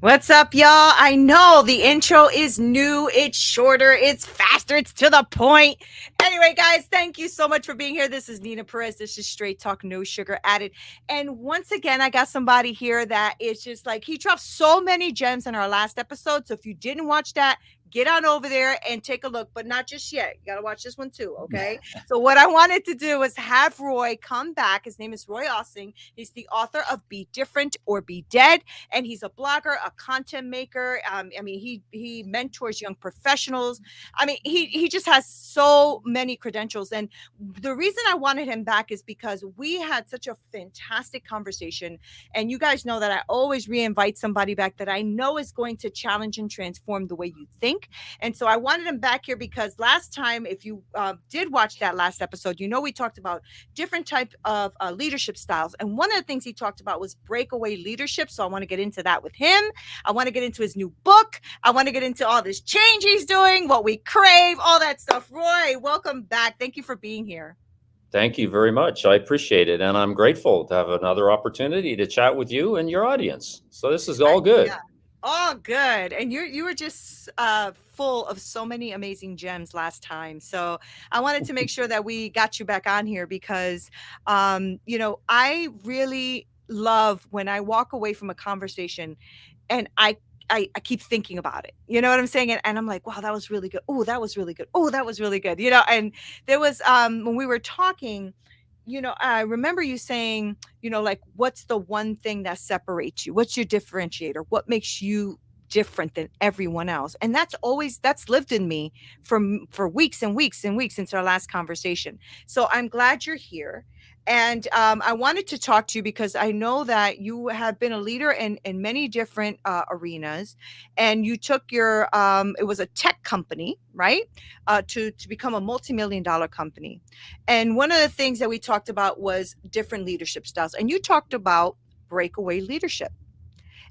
What's up, y'all? I know the intro is new, it's shorter, it's faster, it's to the point. Anyway, guys, thank you so much for being here. This is Neena Perez. This is Straight Talk, no sugar added. And once again, I got somebody here that is just like, he dropped so many gems in our last episode. So if you didn't watch that, get on over there and take a look, but not just yet. You got to watch this one too, okay? So what I wanted to do was have Roy come back. His name is Roy Osing. He's the author of Be Different or Be Dead, and he's a blogger, a content maker. He mentors young professionals. He just has so many credentials. And the reason I wanted him back is because we had such a fantastic conversation. And you guys know that I always re-invite somebody back that I know is going to challenge and transform the way you think. And so I wanted him back here because last time, if you did watch that last episode, we talked about different type of leadership styles. And one of the things he talked about was breakaway leadership. So I want to get into that with him. I want to get into his new book. I want to get into all this change he's doing, what we crave, all that stuff. Roy, welcome back. Thank you for being here. Thank you very much. I appreciate it. And I'm grateful to have another opportunity to chat with you and your audience. So this is all good. Yeah. All good. And you were just full of so many amazing gems last time. So I wanted to make sure that we got you back on here because I really love when I walk away from a conversation and I keep thinking about it. You know what I'm saying? And I'm like, wow, that was really good. Oh, that was really good. Oh, that was really good. And there was when we were talking, I remember you saying, like, what's the one thing that separates you? What's your differentiator? What makes you different than everyone else? And that's lived in me for weeks and weeks and weeks since our last conversation. So I'm glad you're here. And I wanted to talk to you because I know that you have been a leader in many different arenas, and you took your it was a tech company, right, to become a multi-million-dollar company. And one of the things that we talked about was different leadership styles, and you talked about breakaway leadership.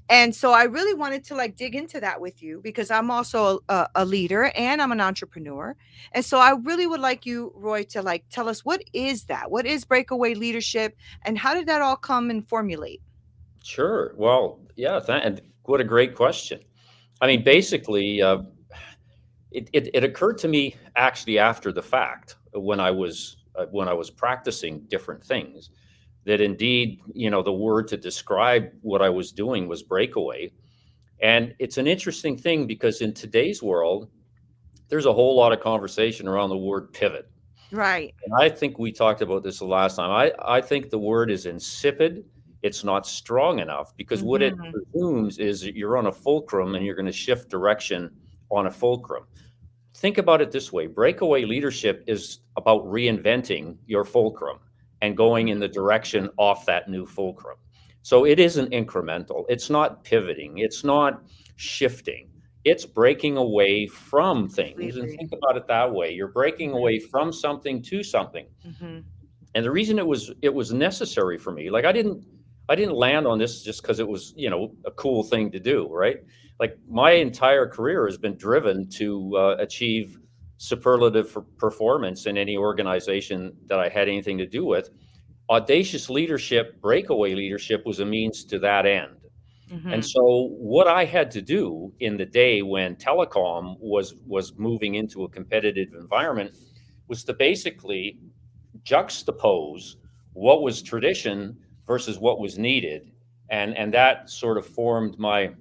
And so I really wanted to like dig into that with you because I'm also a leader and I'm an entrepreneur. And so I really would like you, Roy, to like tell us, what is that? What is breakaway leadership and how did that all come and formulate? Sure. Well, yeah. And what a great question. I mean, basically, it occurred to me actually after the fact when I was practicing different things that indeed, the word to describe what I was doing was breakaway. And it's an interesting thing because in today's world, there's a whole lot of conversation around the word pivot. Right. And I think we talked about this the last time. I think the word is insipid. It's not strong enough because what it Mhm. presumes is that you're on a fulcrum and you're going to shift direction on a fulcrum. Think about it this way: breakaway leadership is about reinventing your fulcrum and going in the direction off that new fulcrum. So it isn't incremental, it's not pivoting, it's not shifting. It's breaking away from things. And Completely. think about it that way: you're breaking Mhm. away from something to something. Mhm. And the reason it was necessary for me, like I didn't land on this just because it was, a cool thing to do, right? Like my entire career has been driven to achieve superlative performance in any organization that I had anything to do with. Audacious leadership, breakaway leadership was a means to that end. And Mhm. so what I had to do in the day when telecom was moving into a competitive environment was to basically juxtapose what was tradition versus what was needed, and that sort of formed my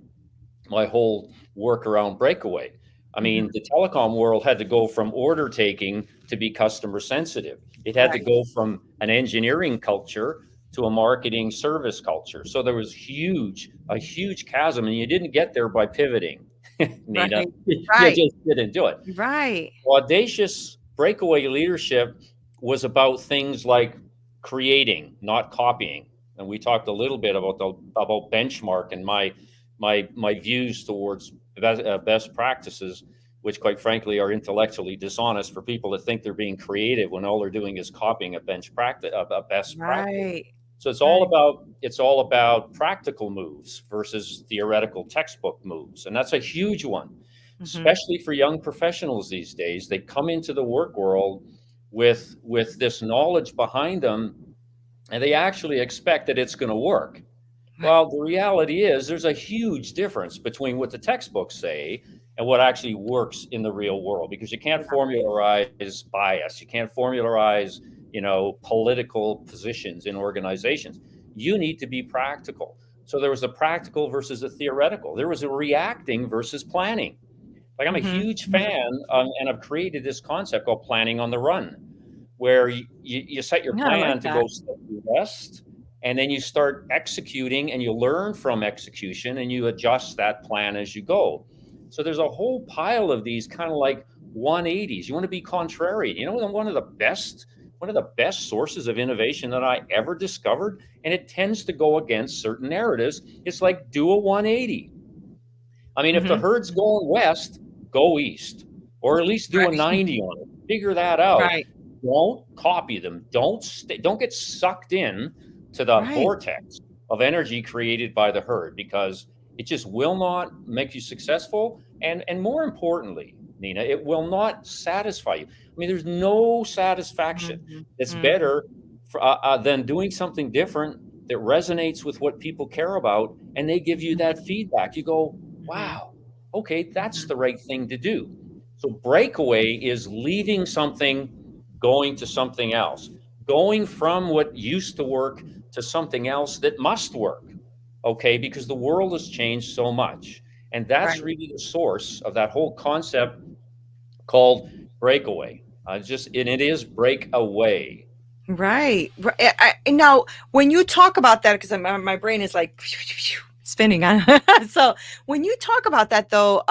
whole work around breakaway. I Mhm. mean, the telecom world had to go from order taking to be customer sensitive. It had to Right. go from an engineering culture to a marketing service culture. So there was a huge chasm, and you didn't get there by pivoting, Nina. Right. You Right. just didn't do it. Right. Audacious breakaway leadership was about things like creating, not copying. And we talked a little bit about benchmark and my views towards best practices, which quite frankly are intellectually dishonest for people that think they're being creative when all they're doing is copying a best practice. Right. So Right. it's all about practical moves versus theoretical textbook moves, and that's a huge one, Mhm. especially for young professionals these days. They come into the work world with this knowledge behind them, and they actually expect that it's going to work. Right. Well, the reality is there's a huge difference between what the textbooks say and what actually works in the real world, because you can't Yeah. formularize bias. You can't formularize, political positions in organizations. You need to be practical. So there was a practical versus a theoretical. There was a reacting versus planning. Like, I'm a Mhm. huge Mhm. fan, and I've created this concept called planning on the run, where you set your Yeah, I like plan to that. go steady west, and then you start executing, and you learn from execution, and you adjust that plan as you go. So there's a whole pile of these kind of like 180s. You want to be contrarian. One of the best sources of innovation that I ever discovered, and it tends to go against certain narratives. It's like, do a 180. I mean, if the Mhm. herd's going west, go east, or at least do a Right. 90 on it. Figure that out. Right. Don't copy them. Don't get sucked in to the Right. vortex of energy created by the herd, because it just will not make you successful. And more importantly, Nina, it will not satisfy you. I mean, there's no satisfaction Mhm. that's Mhm. better than doing something different that resonates with what people care about, and they give you that Mhm. feedback. You go, Mhm. wow, okay, that's Mhm. the right thing to do. So breakaway is leaving something, going to something else, going from what used to work to something else that must work. Okay, because the world has changed so much. And that's Right. really the source of that whole concept called breakaway. And it is breakaway. Right. Now, when you talk about that, because my brain is like spinning on. So when you talk about that, though,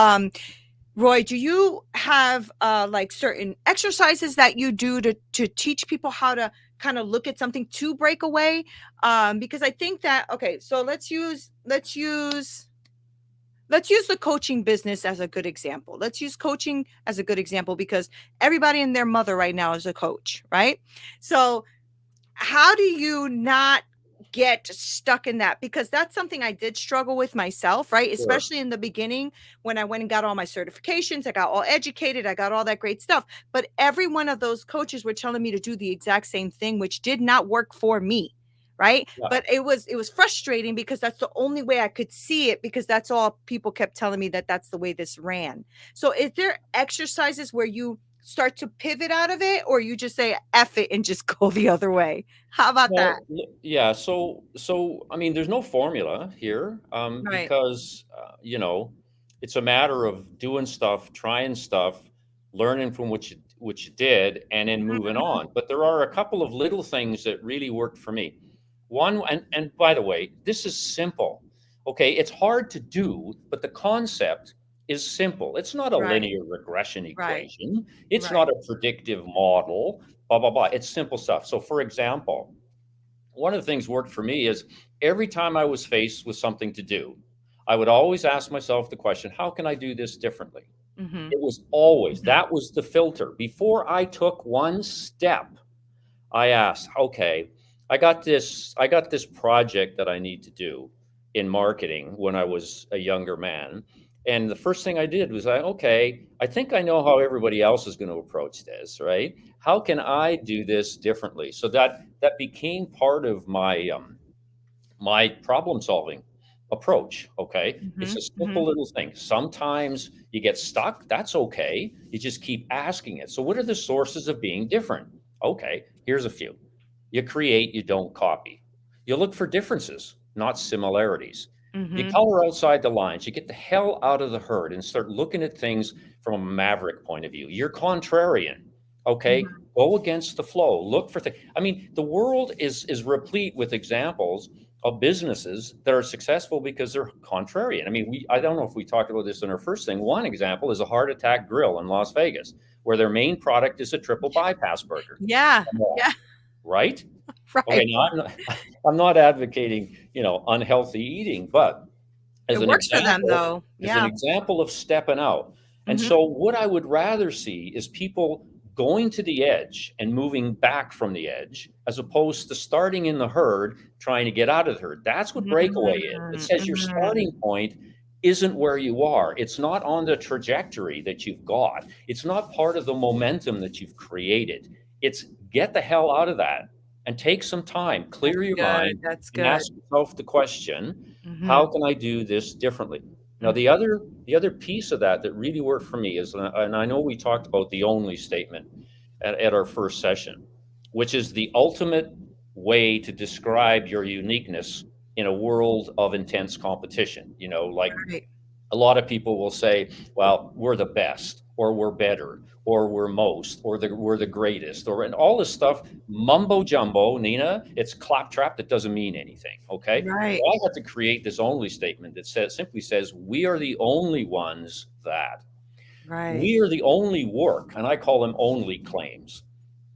Roy, do you have like certain exercises that you do to teach people how to kind of look at something to break away? Because I think that okay, so let's use the coaching business as a good example. Let's use coaching as a good example because everybody and their mother right now is a coach, right? So how do you not get stuck in that? Because that's something I did struggle with myself, right? Sure. Especially in the beginning when I went and got all my certifications, I got all educated, I got all that great stuff. But every one of those coaches were telling me to do the exact same thing, which did not work for me. Right. Yeah. But it was frustrating because that's the only way I could see it because that's all people kept telling me that that's the way this ran. So is there exercises where you start to pivot out of it or you just say F it and just go the other way? How about that? Well, yeah. So I mean, there's no formula here, Right. because it's a matter of doing stuff, trying stuff, learning from what you did, and then moving Mhm. on. But there are a couple of little things that really worked for me. One, and by the way, this is simple. Okay, it's hard to do, but the concept is simple. It's not a Right, linear regression right, equation. It's right. not a predictive model. Blah blah blah. It's simple stuff. So, for example, one of the things worked for me is every time I was faced with something to do, I would always ask myself the question, how can I do this differently? Mhm, It was always, mhm. that was the filter. Before I took one step, I asked, okay, I got this project that I need to do in marketing when I was a younger man. And the first thing I did was okay, I think I know how everybody else is going to approach this, right? How can I do this differently? So that became part of my problem solving approach. Okay, it's Mhm, a simple mhm, little thing. Sometimes you get stuck, that's okay, you just keep asking it. So what are the sources of being different? Okay, here's a few. You create, you don't copy. You look for differences, not similarities. You mhm, color outside the lines. You get the hell out of the herd and start looking at things from a maverick point of view. You're contrarian. Okay, mhm. go against the flow. Look for things. I mean, the world is replete with examples of businesses that are successful because they're contrarian. I mean, I don't know if we talked about this in our first thing. One example is a Heart Attack Grill in Las Vegas, where their main product is a triple bypass burger. Yeah, Come on, yeah, right? Okay, right. now I'm not advocating, unhealthy eating, but as It an works for them example, though. as an Yeah. example of stepping out. And Mhm, so what I would rather see is people going to the edge and moving back from the edge, as opposed to starting in the herd trying to get out of the herd. That's what breakaway is. It mm, says your starting mm, point isn't where you are. It's not on the trajectory that you've got. It's not part of the momentum that you've created. It's get the hell out of that. and take some time, That's clear your good. mind, That's and good. ask yourself the question, Mhm. how can I do this differently? Now, Mm. the other piece of that that really worked for me is, and I know we talked about the only statement at our first session, which is the ultimate way to describe your uniqueness in a world of intense competition. Like Right. a lot of people will say, well, we're the best, or we're better, or we're most, or we're the greatest, or and all this stuff, mumbo jumbo, Nina, it's claptrap that doesn't mean anything. Okay. So Right. I had to create this only statement that simply says, we are the only ones that. Right. We are the only work, and I call them only claims.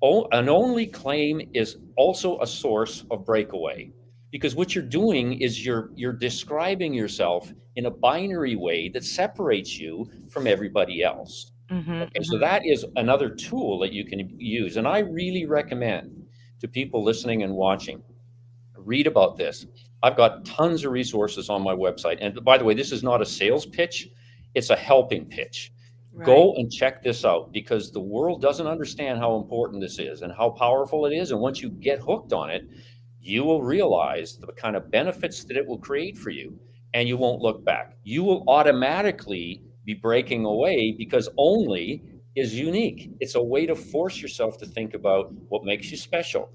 An only claim is also a source of breakaway, because what you're doing is you're describing yourself in a binary way that separates you from everybody else. Mhm. Okay, so Mhm. that is another tool that you can use, and I really recommend to people listening and watching, read about this. I've got tons of resources on my website. And by the way, this is not a sales pitch, it's a helping pitch. Right. Go and check this out, because the world doesn't understand how important this is and how powerful it is. And once you get hooked on it, you will realize the kind of benefits that it will create for you, and you won't look back. You will automatically be breaking away, because only is unique. It's a way to force yourself to think about what makes you special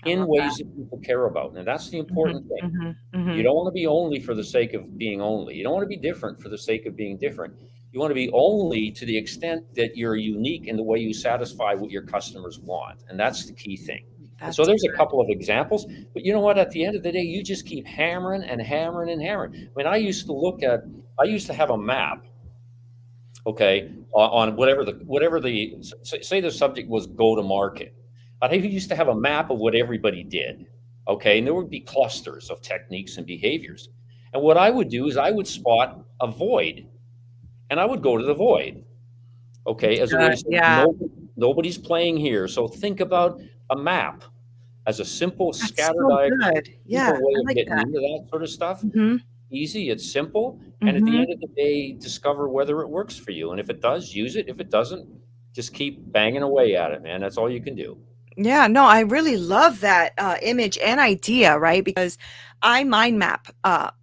I in love ways that. that people care about. And that's the important Mhm. thing. Mhm. You Mhm. don't want to be only for the sake of being only. You don't want to be different for the sake of being different. You want to be only to the extent that you're unique in the way you satisfy what your customers want. And that's the key thing. And so That's there's a couple of examples, but you know what? At the end of the day, you just keep hammering and hammering and hammering. I mean, I used to have a map, okay, on whatever the say the subject was go to market. I used to have a map of what everybody did, okay, and there would be clusters of techniques and behaviors. And what I would do is I would spot a void, and I would go to the void, okay, as a way to good. say Yeah. nobody's playing here. So think about a map as a simple That's scatter so diagram, good. Yeah. simple way I of like getting that. into that sort of stuff. Mhm. Easy, it's simple, and at the Mhm. end of the day, discover whether it works for you, and if it does, use it. If it doesn't, just keep banging away at it, man. That's all you can do. Yeah, no, I really love that image and idea, right? Because I mind map,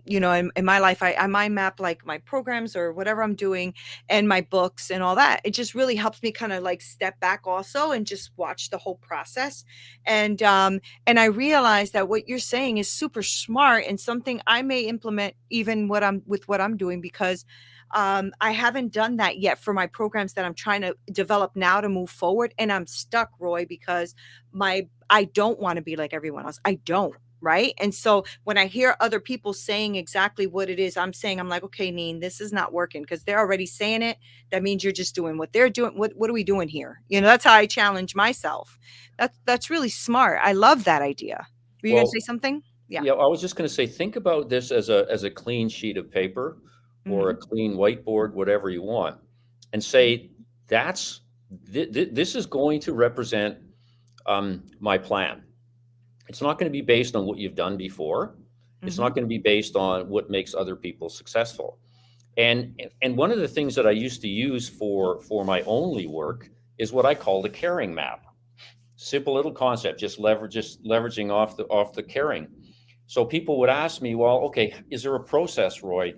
in my life, I mind map like my programs or whatever I'm doing and my books and all that. It just really helps me kind of like step back also and just watch the whole process. And I realize that what you're saying is super smart and something I may implement even what I'm doing because I haven't done that yet for my programs that I'm trying to develop now to move forward. And I'm stuck, Roy, because my I don't want to be like everyone else. I don't. Right. And so when I hear other people saying exactly what it is I'm saying, I'm like, okay, Neen, this is not working because they're already saying it. That means you're just doing what they're doing. What are we doing here? That's how I challenge myself. That's really smart. I love that idea. Were you gonna say Well, something? Yeah. yeah, I was just going to say, think about this as a clean sheet of paper or a Hmm. clean whiteboard, whatever you want, and say that's this is going to represent my plan. It's not going to be based on what you've done before. It's Hmm. not going to be based on what makes other people successful. And one of the things that I used to use for my only work is what I call the caring map. Simple little concept, just leveraging off the caring. So people would ask me, well, okay, is there a process, Roy,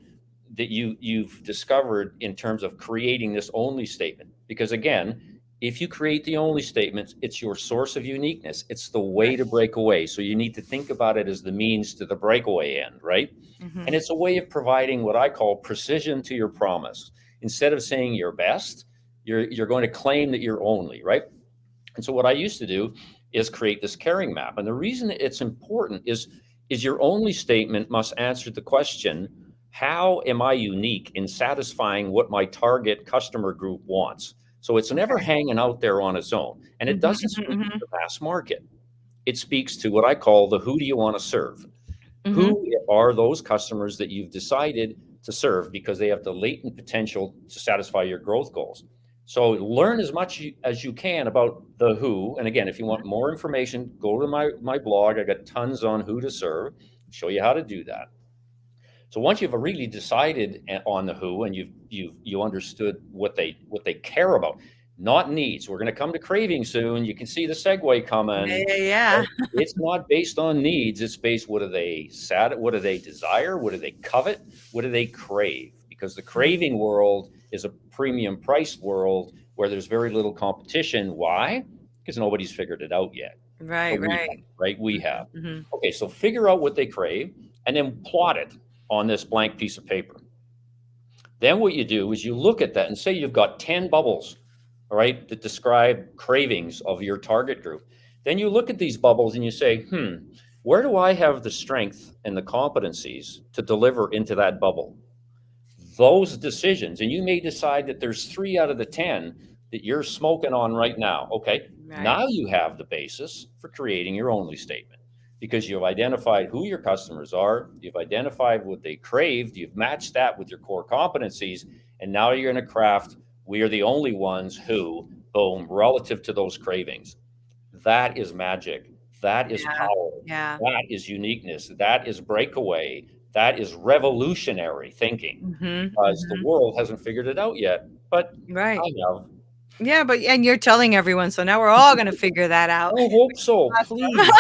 that you've discovered in terms of creating this only statement? Because again, if you create the only statements, it's your source of uniqueness. It's the way Right. to break away. So you need to think about it as the means to the breakaway end, right? Hmm. And it's a way of providing what I call precision to your promise. Instead of saying you're best, you're going to claim that you're only, right? And so what I used to do is create this caring map. And the reason it's important is your only statement must answer the question, how am I unique in satisfying what my target customer group wants? So it's never Okay. hanging out there on its own. And it Hmm. doesn't speak to Hmm. the mass market. It speaks to what I call the who do you want to serve? Hmm. Who are those customers that you've decided to serve because they have the latent potential to satisfy your growth goals? So learn as much as you can about the who. And again, if you want more information, go to my blog. I got tons on who to serve, show you how to do that. So once you've really decided on the who and you understood what they care about, not needs. We're going to come to craving soon. You can see the segue Yeah, coming. yeah, yeah. It's not based on needs. It's based, what do they sad? What do they desire? What do they covet? What do they crave? Because the Mhm. craving world is a premium priced world where there's very little competition. Why? Because nobody's figured it out yet. Right, But we right. have, right? We have. Mhm, mhm. Okay, so figure out what they crave and then plot it on this blank piece of paper. Then what you do is you look at that and say you've got 10 bubbles, all right, that describe cravings of your target group. Then you look at these bubbles and you say, where do I have the strength and the competencies to deliver into that bubble? Those decisions, and you may decide that there's 3 out of the 10 that you're smoking on right now. Okay, Right. now you have the basis for creating your only statement because you've identified who your customers are, you've identified what they craved, you've matched that with your core competencies, and now you're going to craft, we are the only ones who, boom, relative to those cravings. That is magic. That is Yeah, power. yeah. That is uniqueness. That is breakaway. That is revolutionary thinking Mhm, because the mhm. world hasn't figured it out yet, but Right. I have. Yeah, but and you're telling everyone, so now we're all gonna figure that out. I hope so. Awesome. Please,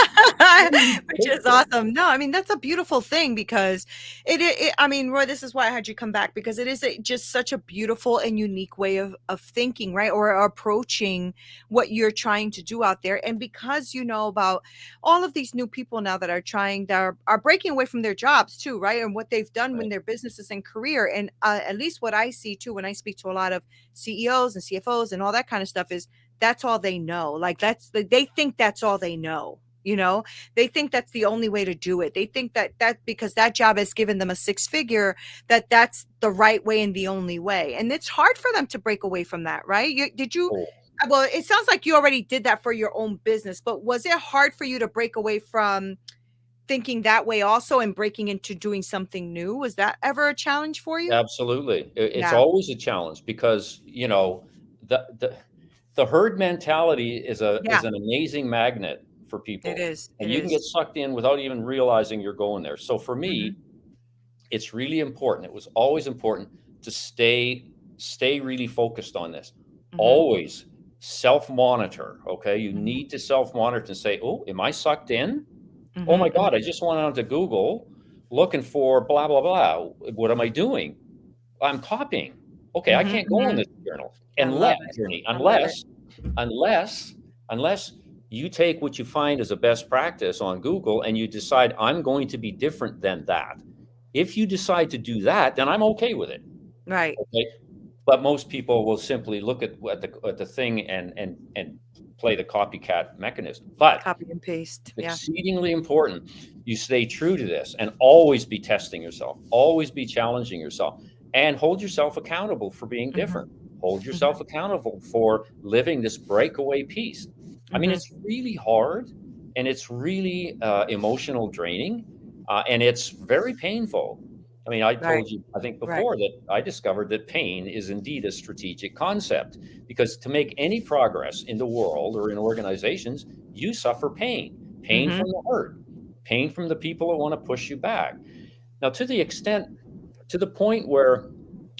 please Which take is it. awesome. No, I mean, that's a beautiful thing because I mean, Roy, this is why I had you come back because it is just such a beautiful and unique way of thinking, right? Or approaching what you're trying to do out there. And because you know about all of these new people now that are trying, that are breaking away from their jobs too, right? And what they've done in Right. their businesses and career. And at least what I see too, when I speak to a lot of CEOs and CFOs and all that kind of stuff is that's all they know. Like they think that's all they know. You know, they think that's the only way to do it. They think that because that job has given them a six figure, that's the right way and the only way. And it's hard for them to break away from that, right? Did you? Oh, Well, it sounds like you already did that for your own business, but was it hard for you to break away from thinking that way also and breaking into doing something new? Was that ever a challenge for you? absolutely. It's Yeah. always a challenge because, the the herd mentality Yeah, is an amazing magnet for it people, is. It and you can get is. sucked in without even realizing you're going there. So for Mhm. me, it's really important. It was always important to stay really focused on this. Mhm. Always self-monitor, okay? You Mhm. need to self-monitor and say, "Oh, am I sucked in? Oh Mhm. my Mhm. god, I just went onto Google looking for blah blah blah. What am I doing? I'm copying. Okay, I Mhm. can't go in Mhm. this journal I unless, love it. Journey, I love it. unless unless you take what you find as a best practice on Google and you decide I'm going to be different than that. If you decide to do that, then I'm okay with it. Right. Okay. But most people will simply look at the thing and play the copycat mechanism. But Copy and paste. Yeah. exceedingly important you stay true to this and always be testing yourself, always be challenging yourself, and hold yourself accountable for being Mhm. different. Hold yourself Mhm. accountable for living this breakaway piece. I mean, Mhm. it's really hard and it's really emotional draining, and it's very painful. I mean, I Right. told you, I think Right. before, that I discovered that pain is indeed a strategic concept because to make any progress in the world or in organizations, you suffer pain. Pain Mhm. from the hurt, pain from the people that want to push you back. Now, to the point where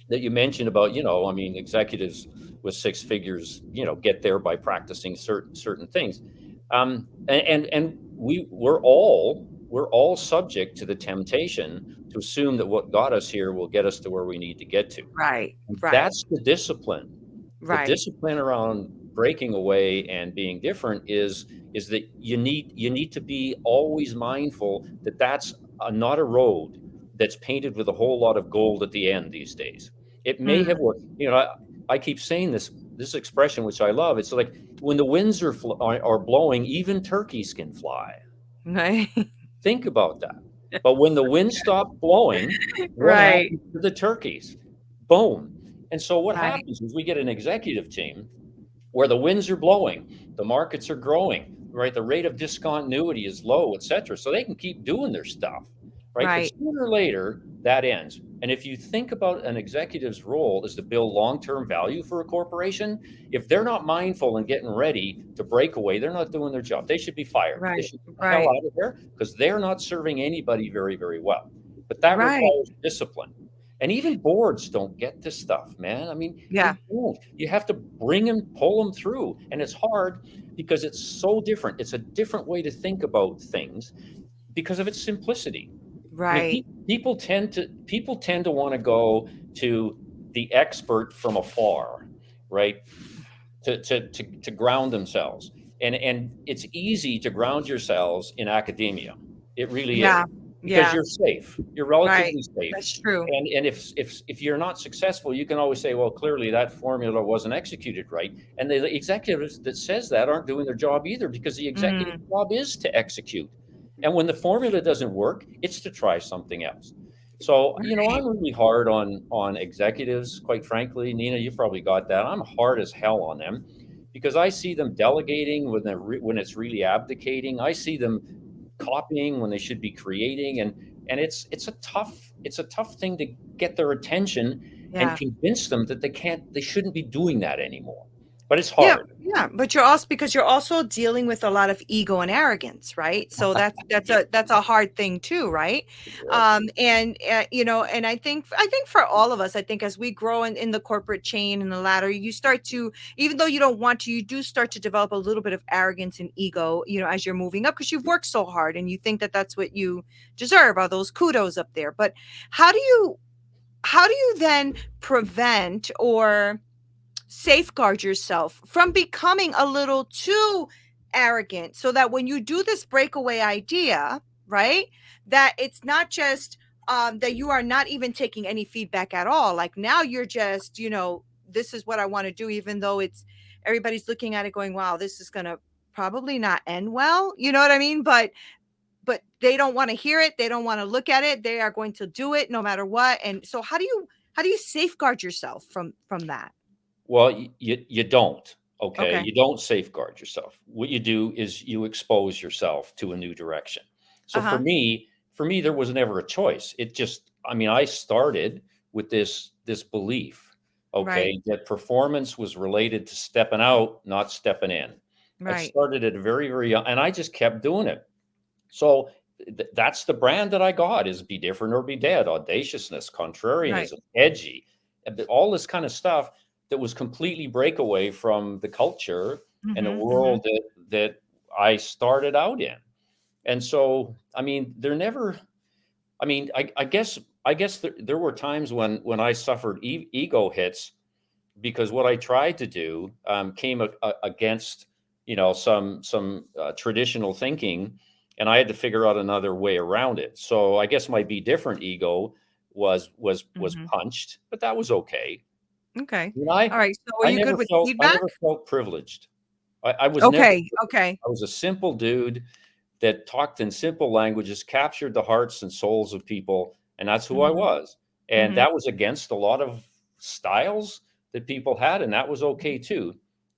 that you mentioned about, I mean, executives with six figures, get there by practicing certain things, and we're all subject to the temptation to assume that what got us here will get us to where we need to get to. Right. And Right. that's the discipline. The Right. discipline around breaking away and being different is that you need to be always mindful that that's not a road that's painted with a whole lot of gold at the end these days. It may have Mm. worked. I keep saying this expression, which I love. It's like when the winds are blowing, even turkeys can fly. Right. Think about that. But when the wind stopped blowing, what Right. happens to the turkeys? Boom. And so what Right. happens is we get an executive team where the winds are blowing, the markets are growing, right? The rate of discontinuity is low, et cetera. So they can keep doing their stuff, right? But Right. sooner or later, that ends. And if you think about an executive's role is to build long-term value for a corporation, if they're not mindful and getting ready to break away, they're not doing their job. They should be fired. They Right. should get the hell Right. out of there because they're not serving anybody very, very well. But that Right. requires discipline. And even boards don't get this stuff, man. I mean, Yeah. they don't. You have to bring them, pull them through. And it's hard because it's so different. It's a different way to think about things because of its simplicity. I mean, Right. people tend to want to go to the expert from afar, right? To ground themselves. And it's easy to ground yourselves in academia. It really is Yeah. because Yeah. you're safe. You're Right. relatively safe. That's true. And if you're not successful, you can always say, well, clearly that formula wasn't executed right. And the executives that says that aren't doing their job either because the executive Mm. job is to execute. And when the formula doesn't work, it's to try something else. So, Right. I'm really hard on executives, quite frankly. Nina, you probably got that. I'm hard as hell on them because I see them delegating when it's really abdicating. I see them copying when they should be creating, and it's a tough thing to get their attention and Yeah. convince them that they shouldn't be doing that anymore. But it's Yeah, hard. yeah, but you're also because you're also dealing with a lot of ego and arrogance, right? So Yeah, that's a hard thing too, right? sure. And and I think for all of us, I think as we grow in the corporate chain and the ladder, you start to, even though you don't want to, you do start to develop a little bit of arrogance and ego, as you're moving up because you've worked so hard and you think that that's what you deserve, are those kudos up there. But how do you how do you then prevent or safeguard yourself from becoming a little too arrogant so that when you do this breakaway idea, right, that it's not just that you are not even taking any feedback at all. Like now you're just, this is what I want to do, even though it's everybody's looking at it going, wow, this is going to probably not end well. You know what I mean? But they don't want to hear it. They don't want to look at it. They are going to do it no matter what. And so how do you safeguard yourself from that? Well, you don't. Okay, Okay. you don't safeguard yourself. What you do is you expose yourself to a new direction. So Uh-huh. for me, there was never a choice. It just, I mean, I started with this belief, Right. okay, that performance was related to stepping out, not stepping in. I Right. started at a very, very young, and I just kept doing it. So that's the brand that I got is be different or be dead, audaciousness, Right. contrarianism, edgy, all this kind of stuff that was completely breakaway from the culture and the Mhm. world Mhm. that I started out in. And so, I mean, they're never. I mean, I guess there were times when I suffered ego hits because what I tried to do came against some traditional thinking, and I had to figure out another way around it. So I guess my be different ego was Mhm. punched, but that was okay. Okay. And All right. So are you good with I feedback? never felt privileged. I was never. Okay. Okay. I was a simple dude that talked in simple languages, captured the hearts and souls of people, and that's who I Mhm. was. And Mhm. that was against a lot of styles that people had, and that was okay too.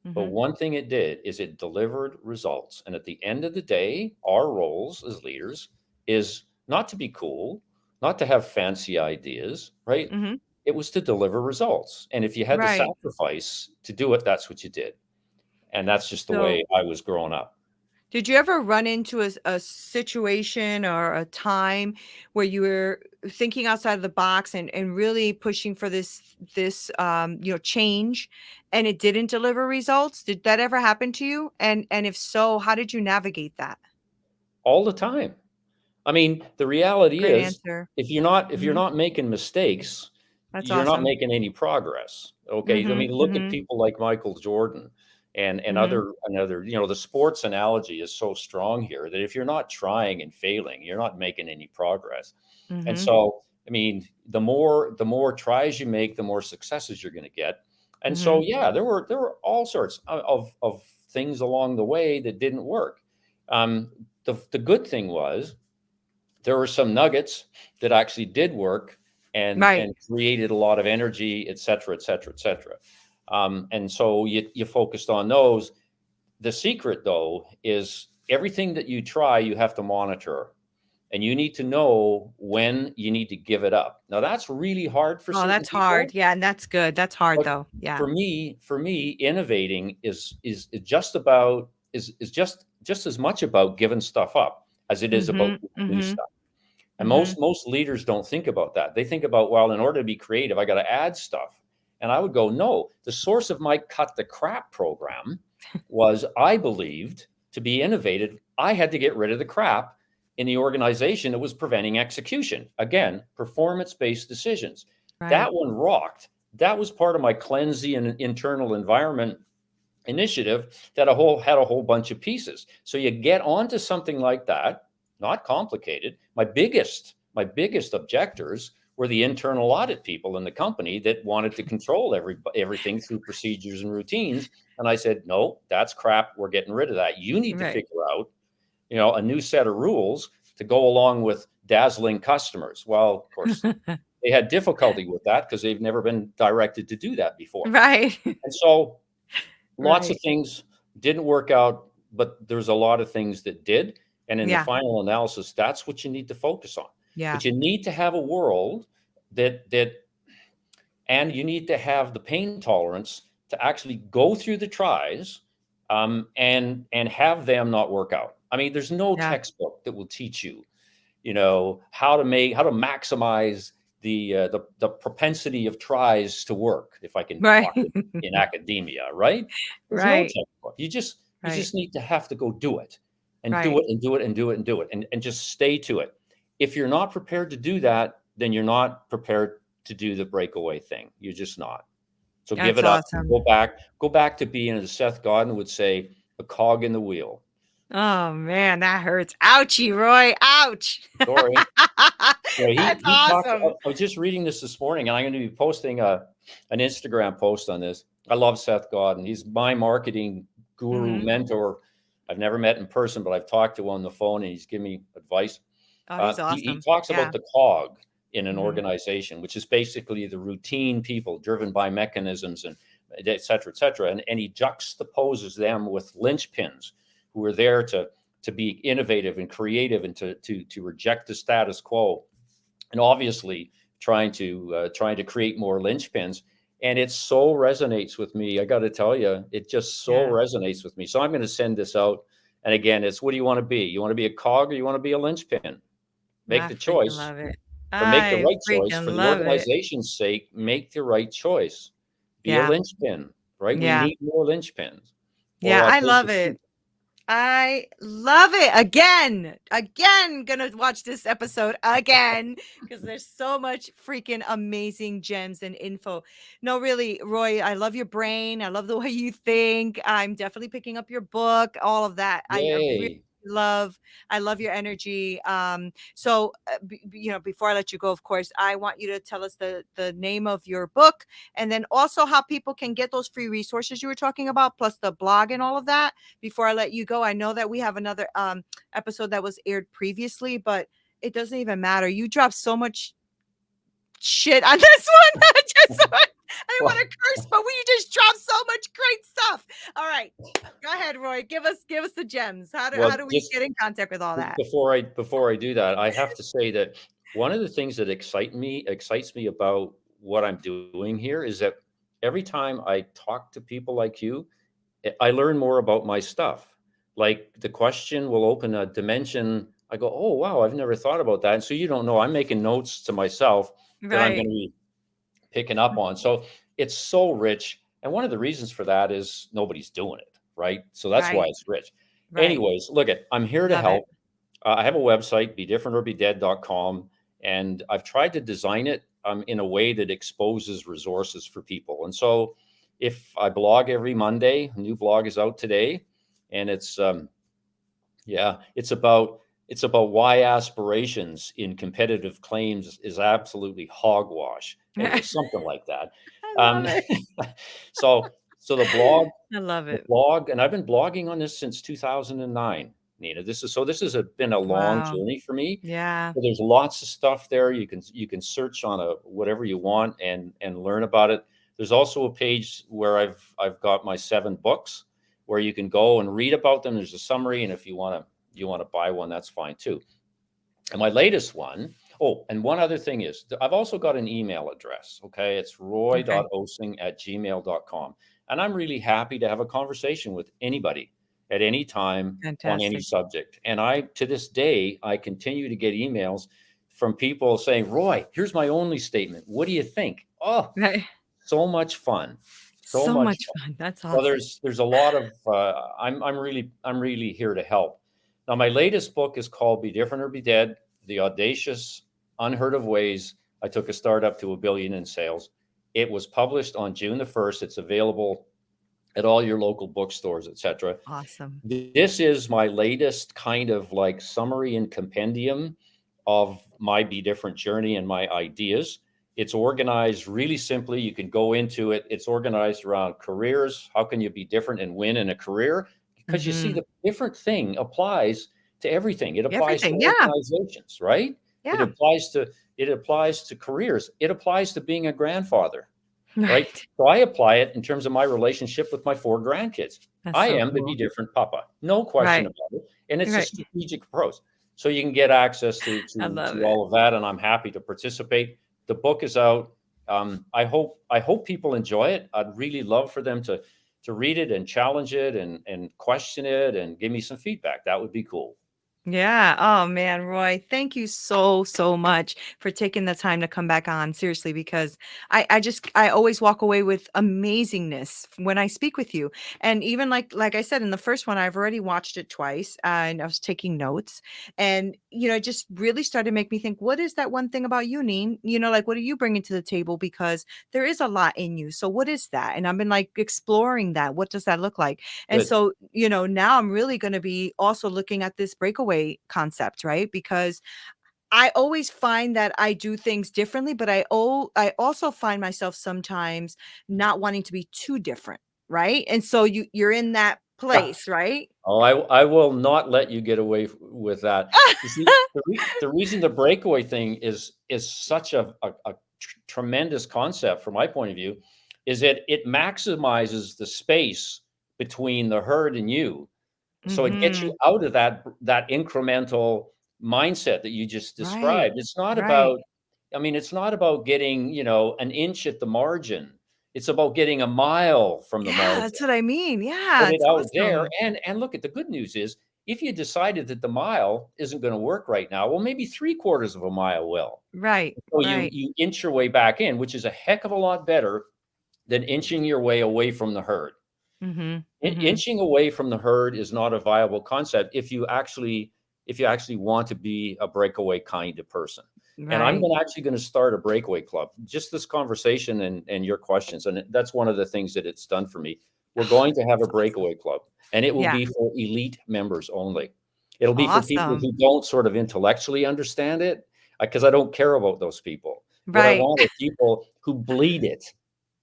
But Mhm. one thing it did is it delivered results. And at the end of the day, our roles as leaders is not to be cool, not to have fancy ideas, right? Mhm. It was to deliver results. And if you had to Right. sacrifice to do it, that's what you did. And that's just the So way I was growing up. did you ever run into a situation or a time where you were thinking outside of the box and really pushing for this change and it didn't deliver results? Did that ever happen to you? And if so, how did you navigate that? All the time. I mean, the reality Great is, answer. if you're Mhm. not making mistakes, That's you're not awesome. making any progress. Okay, I Mhm. mean, look at Mhm. people like Michael Jordan and Mhm. other. The sports analogy is so strong here that if you're not trying and failing, you're not making any progress. And Mhm. so, I mean, the more tries you make, the more successes you're going to get. And so, Mhm. yeah, there were all sorts of things along the way that didn't work. Um, the good thing was there were some nuggets that actually did work Right. and created a lot of energy, et cetera, et cetera, et cetera. And so you focused on those. The secret, though, is everything that you try, you have to monitor, and you need to know when you need to give it up. Now, that's really hard for Oh, certain that's hard. people, Yeah, and that's good. That's hard but though. Yeah. for me, innovating is just about is just as much about giving stuff up as it is about Mhm. new Mhm. stuff. And Mhm. most leaders don't think about that. They think about, well, in order to be creative, I got to add stuff. And I would go, no, the source of my cut the crap program was I believed to be innovative, I had to get rid of the crap in the organization that was preventing execution. Again, performance-based decisions. Right. That one rocked. That was part of my cleansing and internal environment initiative that had a whole bunch of pieces. So you get onto something like that, not complicated. My biggest objectors were the internal audit people in the company that wanted to control everything through procedures and routines. And I said, no, that's crap. We're getting rid of that. You need to Right. figure out, a new set of rules to go along with dazzling customers. Well, of course, they had difficulty with that because they've never been directed to do that before. Right. And so lots of Right. things didn't work out, but there's a lot of things that did. And in the Yeah. final analysis, that's what you need to focus on. Yeah. But you need to have a world and you need to have the pain tolerance to actually go through the tries, and have them not work out. I mean, there's no Yeah. textbook that will teach you, how to maximize the propensity of tries to work, if I can Right. talk in academia, right? There's no Right. textbook. You just Right. need to have to go do it and do Right. it and do it and do it and do it and just stay to it. If you're not prepared to do that, then you're not prepared to do the breakaway thing. You're just not. So give That's it up. awesome. Go back to being, as Seth Godin would say, a cog in the wheel. Oh man, that hurts. Ouchie, Roy. Ouch. Sorry. He That's he talked. I awesome. was just reading this morning, and I'm going to be posting an Instagram post on this. I love Seth Godin. He's my marketing guru Mhm. mentor. I've never met in person, but I've talked to him on the phone, and he's given me advice. Oh, he's He awesome. talks about Yeah. the cog in an Mhm. organization, which is basically the routine people driven by mechanisms and et cetera, et cetera. And he juxtaposes them with linchpins who are there to be innovative and creative and to reject the status quo, and obviously trying to create more linchpins. And it so resonates with me. I got to tell you, it just so Yeah. resonates with me. So I'm going to send this out. And again, it's, what do you want to be? You want to be a cog, or you want to be a linchpin? Make I the freaking choice, love it. but make the I right choice for freaking the love it. organization's sake. Make the right choice. Be a Yeah. linchpin, right? We Yeah. need more linchpins, or Yeah. I take the love it. seat. I love it. Again, again, gonna watch this episode again because there's so much freaking amazing gems and info. No, really, Roy, I love your brain. I love the way you think. I'm definitely picking up your book, all of that. I really Yay. love I love your energy. So before I let you go, of course, I want you to tell us the name of your book, and then also how people can get those free resources you were talking about, plus the blog and all of that before I let you go. I know that we have another episode that was aired previously, but it doesn't even matter. You dropped so much shit on this one. I didn't want Well, to curse, but we just dropped so much great stuff. All right. Go ahead, Roy. Give us the gems. How do we just get in contact with all that? before I do that, I have to say that one of the things that excites me about what I'm doing here is that every time I talk to people like you, I learn more about my stuff. Like, the question will open a dimension. I go, oh wow, I've never thought about that. And so, I'm making notes to myself that I'm going Right. to be picking up on. So it's so rich. And one of the reasons for that is nobody's doing it, right? So that's why Right. it's rich. Right. Anyways, look, I'm here to Love it. help. I have a website, bedifferentorbedead.com, and I've tried to design it in a way that exposes resources for people. And so, if I blog every Monday, a new blog is out today, and yeah, it's about why aspirations in competitive claims is absolutely hogwash. Anyway, I something like that. love Um, it. so so I love the it. blog, and I've been blogging on this since 2009, Nina. This has been a long Wow. journey for me. Yeah. So there's lots of stuff there. You can search on whatever you want and learn about it. There's also a page where I've got my 7 books where you can go and read about them. There's a summary, and if you want to buy one, that's fine too. And my latest one, oh, and one other thing is, I've also got an email address. Okay. It's Okay. roy.osing@gmail.com. And I'm really happy to have a conversation with anybody at any time on any Fantastic. subject. And to this day, I continue to get emails from people saying, Roy, here's my only statement. What do you think? Oh, Right. so much fun. So So much much fun. fun. That's So awesome. there's a lot of I'm really here to help. Now my latest book is called Be Different or Be Dead: The Audacious, Unheard of Ways I Took a Startup to $1 billion in Sales. It was published on June the 1st. It's available at all your local bookstores, etc. Awesome. This is my latest kind of like summary and compendium of my Be Different journey and my ideas. It's organized really simply. You can go into it. It's organized around careers. How can you be different and win in a career? Because you see, Mhm. the different thing applies to everything. It applies to Everything. Yeah. organizations, right? It Yeah. applies to it applies to careers. It applies to being a grandfather, right? Right. So I apply it in terms of my relationship with my 4 grandkids. That's I so am the Be cool. Different Papa, no question Right. about it. And it's a Right. strategic approach. So you can get access to I love it. all of that, and I'm happy to participate. The book is out. I hope people enjoy it. I'd really love for them to read it and challenge it and question it and give me some feedback. That would be cool. Yeah. Oh man, Roy, thank you so, so much for taking the time to come back on. Seriously, because I always walk away with amazingness when I speak with you. And even like I said in the first one, I've already watched it twice and I was taking notes. And it just really started to make me think, what is that one thing about you, Neen? Like what are you bringing to the table? Because there is a lot in you. So what is that? And I've been like exploring that. What does that look like? And Good. so, now I'm really going to be also looking at this breakaway concept, right? Because I always find that I do things differently, but I also find myself sometimes not wanting to be too different, right? And so you're in that place, right? Oh, I will not let you get away with that. You see, the reason the breakaway thing is such a tremendous concept from my point of view is that it maximizes the space between the herd and you. So it gets you Mhm. out of that incremental mindset that you just Right. described. It's not Right. about, I mean, it's not about getting, an inch at the margin. It's about getting a mile from the Yeah, margin. that's what I mean. Yeah, Put it it's out there, awesome. and look at the good news is, if you decided that the mile isn't gonna work right now, well, maybe 3/4 of a mile will. Right. So you Right. you inch your way back in, which is a heck of a lot better than inching your way away from the herd. Mhm. Mhm. Inching away from the herd is not a viable concept if you actually want to be a breakaway kind of person. And I'm Right. gonna actually gonna start a breakaway club. Just this conversation and your questions, and that's one of the things that it's done for me. We're going to have a That's awesome. breakaway club, and it will Yeah. be for elite members only. It'll be for people Awesome. who don't sort of intellectually understand it, because I don't care about those people. What I Right. want are people who bleed it.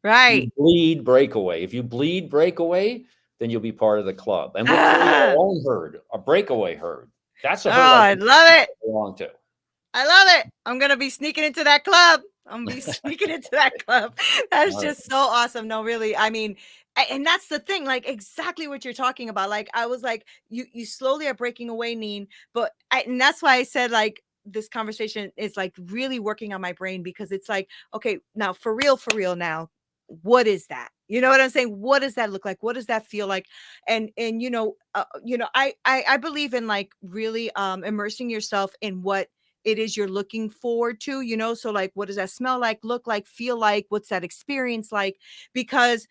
You Right. bleed breakaway. If you bleed breakaway, then you'll be part of the club. And we'll create our Ah! own herd, a breakaway herd. That's Oh, a herd I I can love it. belong to. I love it. I'm gonna be sneaking into that club. I'm gonna be sneaking into that club. That's All right. just so awesome. No, really. I mean, and that's the thing, like exactly what you're talking about. Like I was like, you slowly are breaking away, Neen. And that's why I said like this conversation is like really working on my brain because it's like, okay, now for real now, what is that? You know what I'm saying? What does that look like? What does that feel like? And I believe in like really immersing yourself in what it is you're looking forward to, so like what does that smell like, look like, feel like, what's that experience like? Because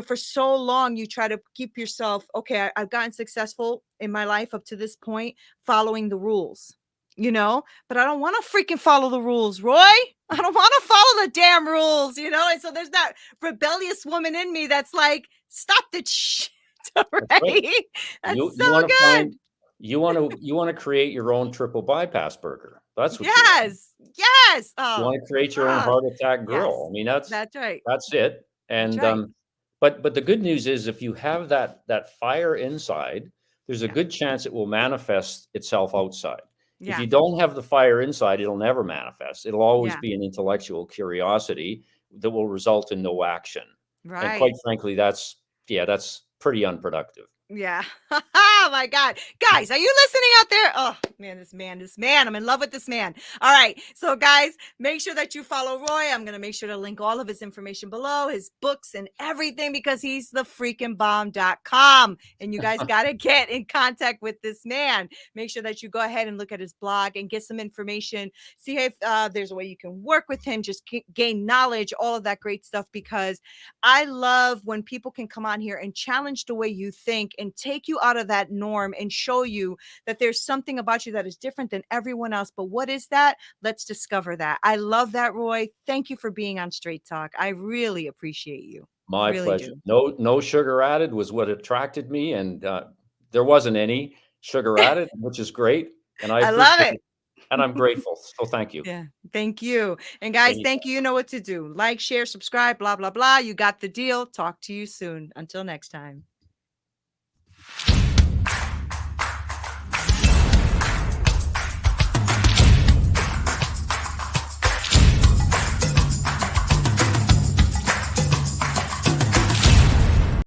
for so long you try to keep yourself, okay, I've gotten successful in my life up to this point following the rules, but I don't want to freaking follow the rules, Roy. I don't want to follow the damn rules, and so there's that rebellious woman in me that's like, stop the shit. That's right. Right. That's so You want to good. find you want to create your own triple bypass burger. That's what you want. Yes. Yes. You Oh, want to create your own oh, heart attack yes. girl. I mean, That's right. that's it. That's And right. but the good news is, if you have that fire inside, there's a Yeah. good chance it will manifest itself outside. If Yeah. you don't have the fire inside, it'll never manifest. It'll always Yeah. be an intellectual curiosity that will result in no action. And quite Right. frankly, that's pretty unproductive. Yeah. Oh my God. Guys, are you listening out there? Oh man, this man. I'm in love with this man. All right. So guys, make sure that you follow Roy. I'm gonna make sure to link all of his information below, his books and everything, because he's the freaking bomb.com. And you guys gotta get in contact with this man. Make sure that you go ahead and look at his blog and get some information. See if there's a way you can work with him, just gain knowledge, all of that great stuff, because I love when people can come on here and challenge the way you think and take you out of that norm and show you that there's something about you that is different than everyone else. But what is that? Let's discover that. I love that, Roy. Thank you for being on Straight Talk. I really appreciate you. My Really pleasure. do. No sugar added was what attracted me, and, there wasn't any sugar added, which is great, and I I love appreciate it. it, and I'm grateful, so thank you. Yeah. Thank you. And guys, Anytime. thank you. You know what to do. Like, share, subscribe, blah, blah, blah. You got the deal. Talk to you soon. Until next time.